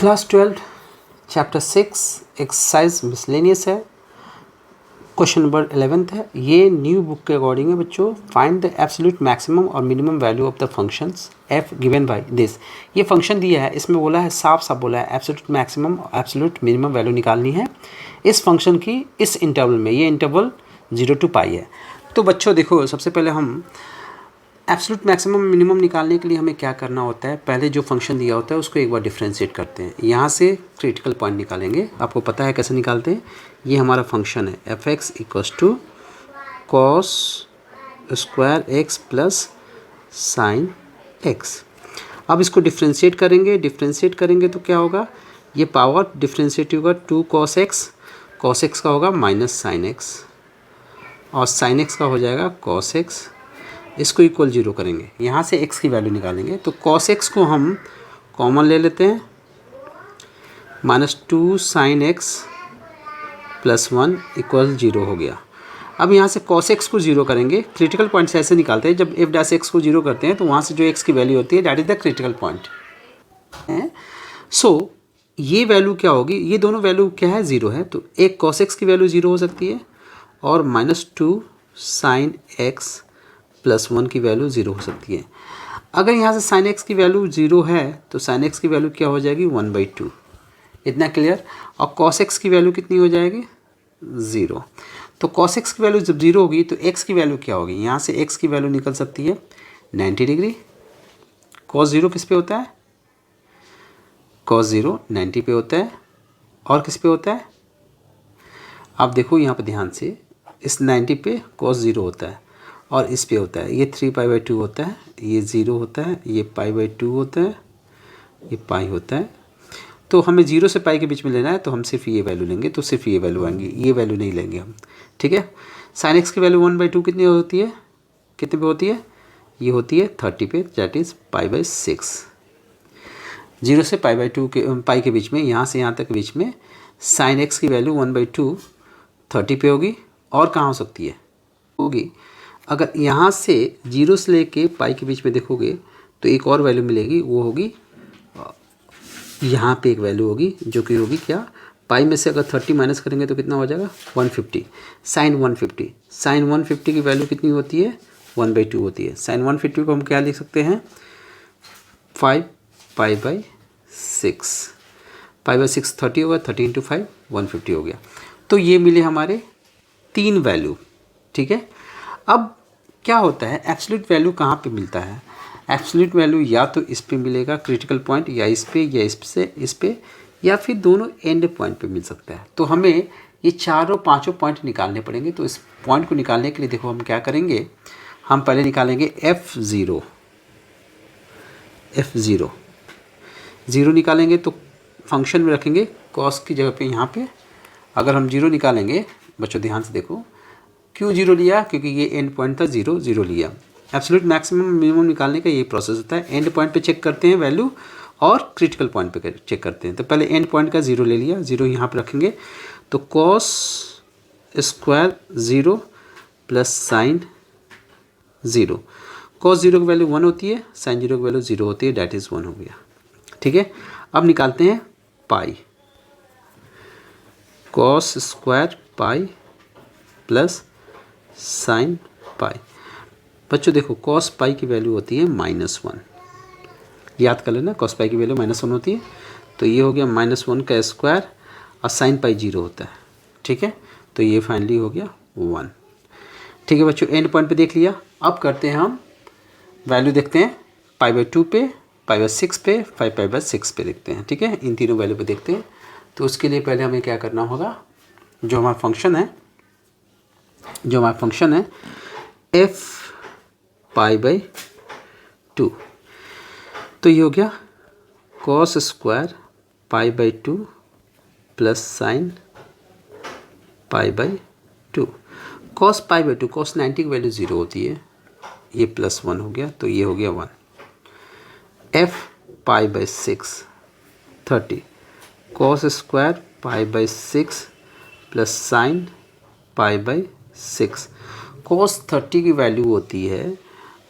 Class 12 chapter 6 exercise miscellaneous है। Question number 11 है। ये न्यू बुक के अकॉर्डिंग है बच्चों। फाइंड द एब्सोल्यूट मैक्सिमम और minimum value of the functions F given by this. ये फंक्शन दिया है, इसमें बोला है, साफ साफ बोला है एब्सोल्यूट मैक्सिमम और एब्सोल्यूट मिनिमम वैल्यू निकालनी है इस फंक्शन की इस इंटरवल में। ये इंटरवल 0 to पाई है। तो बच्चों देखो, सबसे पहले हम एब्सोल्यूट मैक्सिमम मिनिमम निकालने के लिए हमें क्या करना होता है, पहले जो फंक्शन दिया होता है उसको एक बार डिफ्रेंशिएट करते हैं। यहाँ से क्रिटिकल पॉइंट निकालेंगे। आपको पता है कैसे निकालते हैं। ये हमारा फंक्शन है F X equals to cos square X plus sine X. अब इसको डिफ्रेंशिएट करेंगे। डिफ्रेंशिएट करेंगे तो क्या होगा, ये पावर डिफ्रेंशिएट होगा 2 cos x। cos x का होगा माइनस साइन एक्स और साइन एक्स का हो जाएगा cos x। इसको इक्वल 0 करेंगे, यहाँ से x की वैल्यू निकालेंगे। तो cos x को हम कॉमन ले लेते हैं, -2 sin x प्लस 1 इक्वल 0 हो गया। अब यहाँ से cos x को 0 करेंगे। क्रिटिकल पॉइंट से ऐसे निकालते हैं, जब f डैश x को 0 करते हैं तो वहाँ से जो x की वैल्यू होती है that is the critical point. So ये वैल्यू क्या होगी, ये दोनों वैल्यू क्या है, 0 है। तो एक cos x की वैल्यू 0 हो सकती है और -2 sin x प्लस 1 की वैल्यू 0 हो सकती है। अगर यहाँ से साइन एक्स की वैल्यू 0 है तो साइन एक्स की वैल्यू क्या हो जाएगी, 1/2। इतना क्लियर। और cos x की वैल्यू कितनी हो जाएगी, 0। तो cos x की वैल्यू जब 0 होगी तो x की वैल्यू क्या होगी, यहाँ से x की वैल्यू निकल सकती है 90 डिग्री। cos 0 किस पे होता है, cos 0 90 पे होता है। और किस पे होता है, आप देखो यहाँ पर ध्यान से, इस 90 पे cos 0 होता है और इस पे होता है, ये 3π/2 होता है, ये 0 होता है, ये π/2 होता है, ये पाई होता है। तो हमें 0 से पाई के बीच में लेना है तो हम सिर्फ ये वैल्यू लेंगे, तो सिर्फ ये वैल्यू आएंगी, ये वैल्यू नहीं लेंगे हम। ठीक है। साइन एक्स की वैल्यू 1/2 कितनी होती है, कितने पे होती है, ये होती है 30 पे, दैट इज़ π/6। 0 से π/2 के पाई के बीच में, यहाँ से यहाँ तक के बीच में साइन एक्स की वैल्यू 1/2 30 पे होगी। और कहाँ हो सकती है, होगी अगर यहाँ से 0 से लेके पाई के बीच में देखोगे तो एक और वैल्यू मिलेगी, वो होगी यहाँ पे एक वैल्यू होगी जो कि होगी क्या, पाई में से अगर 30 माइनस करेंगे तो कितना हो जाएगा, 150। साइन 150, साइन 150 की वैल्यू कितनी होती है, 1/2 होती है। साइन 150 को हम क्या लिख सकते हैं, 5π/6। π/6 30 होगा, 30 × 5 150 हो गया। तो ये मिले हमारे 3 वैल्यू। ठीक है। अब क्या होता है, एब्सोल्यूट वैल्यू कहाँ पे मिलता है, एब्सोल्यूट वैल्यू या तो इस पे मिलेगा क्रिटिकल पॉइंट, या इस पे, या इस पे, या फिर दोनों एंड पॉइंट पे मिल सकता है। तो हमें ये चारों पांचों पॉइंट निकालने पड़ेंगे। तो इस पॉइंट को निकालने के लिए देखो हम क्या करेंगे, हम पहले निकालेंगे f0 0 निकालेंगे तो फंक्शन में रखेंगे कॉस की जगह पे। यहाँ पे अगर हम 0 निकालेंगे, बच्चों ध्यान से देखो, क्यों 0 लिया, क्योंकि ये एंड पॉइंट था, 0 0 लिया। एब्सोल्यूट मैक्सिमम मिनिमम निकालने का ये प्रोसेस होता है। एंड पॉइंट पे चेक करते हैं वैल्यू और क्रिटिकल पॉइंट पे चेक करते हैं। तो पहले एंड पॉइंट का 0 ले लिया, 0 यहाँ पे रखेंगे तो cos square 0 plus sign 0। Cos 0 की वैल्यू 1 होती है, साइन 0 की वैल्यू 0 होती है, डैट इज़ 1 हो गया। ठीक है। अब निकालते हैं pi, cos square pi plus sine pi. बच्चों देखो, कॉस पाई की वैल्यू होती है -1, याद कर लेना, कॉस पाई की वैल्यू -1 होती है। तो ये हो गया -1 का स्क्वायर और साइन पाई 0 होता है। ठीक है। तो ये फाइनली हो गया 1। ठीक है बच्चों, एंड पॉइंट पे देख लिया। अब करते हैं हम वैल्यू, देखते हैं π/2 पे, π/6 पे, 5π/6 पे देखते हैं। ठीक है, इन तीनों वैल्यू पे देखते हैं। तो उसके लिए पहले हमें क्या करना होगा, जो हमारा फंक्शन है f π/2, तो ये हो गया cos square π/2 plus sine π/2। cos π/2, cos 90 की वैल्यू 0 होती है, ये +1 हो गया, तो ये हो गया 1। f π/6 30, cos square π/6 plus sine π/6। cos 30 की वैल्यू होती है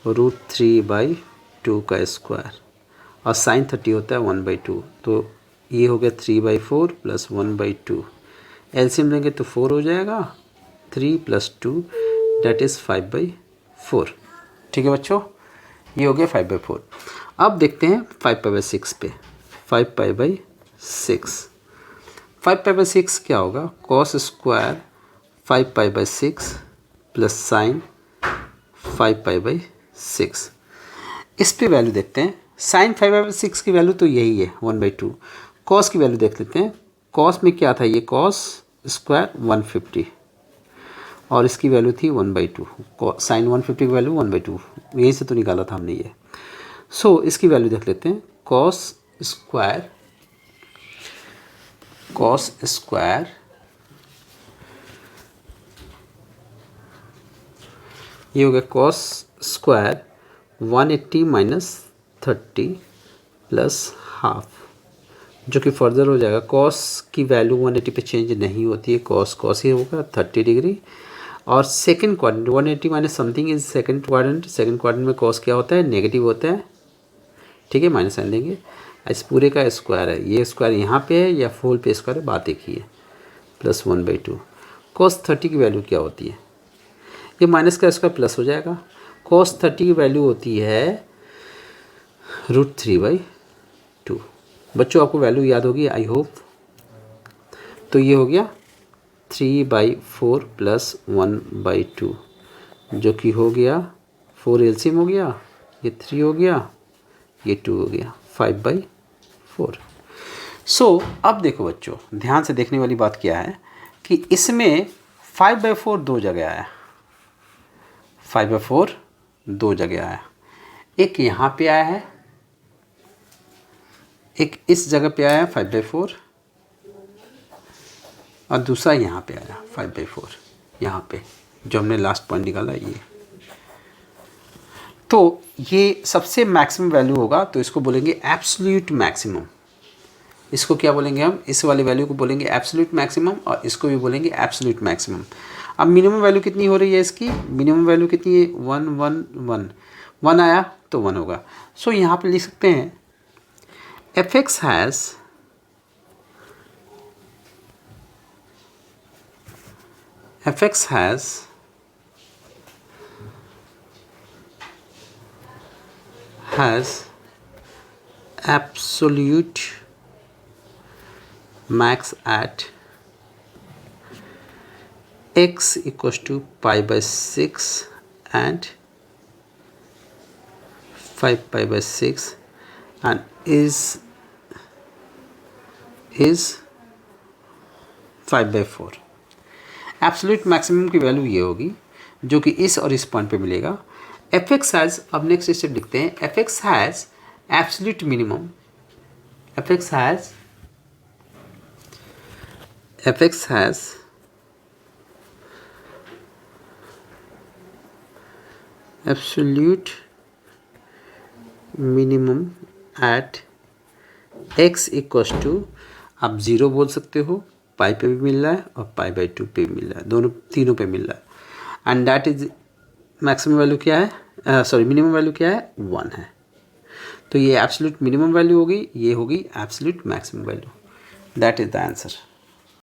√3/2 का स्क्वायर और साइन 30 होता है 1/2। तो ये हो गया 3/4 प्लस 1/2, एलसीएम लेंगे तो 4 हो जाएगा, 3 + 2 दैट इज़ 5/4। ठीक है बच्चों, ये हो गया 5/4। अब देखते हैं 5π/6 पे। 5π/6, 5π/6 क्या होगा, cos स्क्वायर 5π/6 प्लस साइन 5π/6। इस पे वैल्यू देखते हैं। साइन 5/6 की वैल्यू तो यही है 1/2। कॉस की वैल्यू देख लेते हैं। कॉस में क्या था, ये कॉस स्क्वायर 150 और इसकी वैल्यू थी 1/2। साइन 150 की वैल्यू 1/2, यहीं से तो निकाला था हमने ये। सो इसकी वैल्यू देख लेते हैं। कॉस स्क्वायर ये हो गया कॉस स्क्वायर 180 - 30 प्लस हाफ, जो कि फर्दर हो जाएगा। कॉस की वैल्यू 180 पे चेंज नहीं होती है, कॉस ही होगा 30 डिग्री। और second quadrant 180 minus something is second quadrant. Second quadrant में कॉस क्या होता है, नेगेटिव होता है। ठीक है, माइनस साइन लेंगे। इस पूरे का स्क्वायर है, ये स्क्वायर यहाँ पे है या फुल पे स्क्वायर है, बात एक ही है, प्लस 1/2। कॉस 30 की वैल्यू क्या होती है, ये माइनस का स्क्वायर प्लस हो जाएगा। कॉस 30 की वैल्यू होती है √3/2। बच्चों आपको वैल्यू याद होगी आई होप। तो ये हो गया 3/4 प्लस 1/2, जो कि हो गया 4 एलसीएम हो गया, ये 3 हो गया, ये 2 हो गया, 5/4। सो अब देखो बच्चों, ध्यान से देखने वाली बात क्या है कि इसमें 5/4 दो जगह आया, 5/4 दो जगह आया। एक यहाँ पे आया है, एक इस जगह पे आया 5/4, और दूसरा यहाँ पे आया 5/4, यहाँ पे जो हमने लास्ट पॉइंट निकाला ये। तो ये सबसे मैक्सिमम वैल्यू होगा, तो इसको बोलेंगे एब्सोल्यूट मैक्सिमम। इसको क्या बोलेंगे हम, इस वाले वैल्यू को बोलेंगे एब्सोल्यूट मैक्सिमम, और इसको भी बोलेंगे एब्सोल्यूट मैक्सिमम। अब मिनिमम वैल्यू कितनी हो रही है इसकी, मिनिमम वैल्यू कितनी है, 1 1 1 1 आया तो 1 होगा। सो यहाँ पे लिख सकते हैं f(x) has absolute max at x equals to π/6 and 5π/6 and is 5/4। Absolute maximum की वैल्यू ये होगी, जो कि इस और इस पॉइंट पे मिलेगा। f(x) हैज़, अब नेक्स्ट स्टेप लिखते हैं, f(x) has absolute minimum, f(x) has absolute minimum at x equals to, आप 0 बोल सकते हो, पाई पे भी मिल रहा है और π/2 पे भी मिल रहा है, दोनों तीनों पे मिल रहा है। And that is maximum value क्या है, मिनिमम वैल्यू क्या है, 1 है। तो ये एब्सोल्यूट मिनिमम वैल्यू होगी, ये होगी absolute maximum value. That is the answer.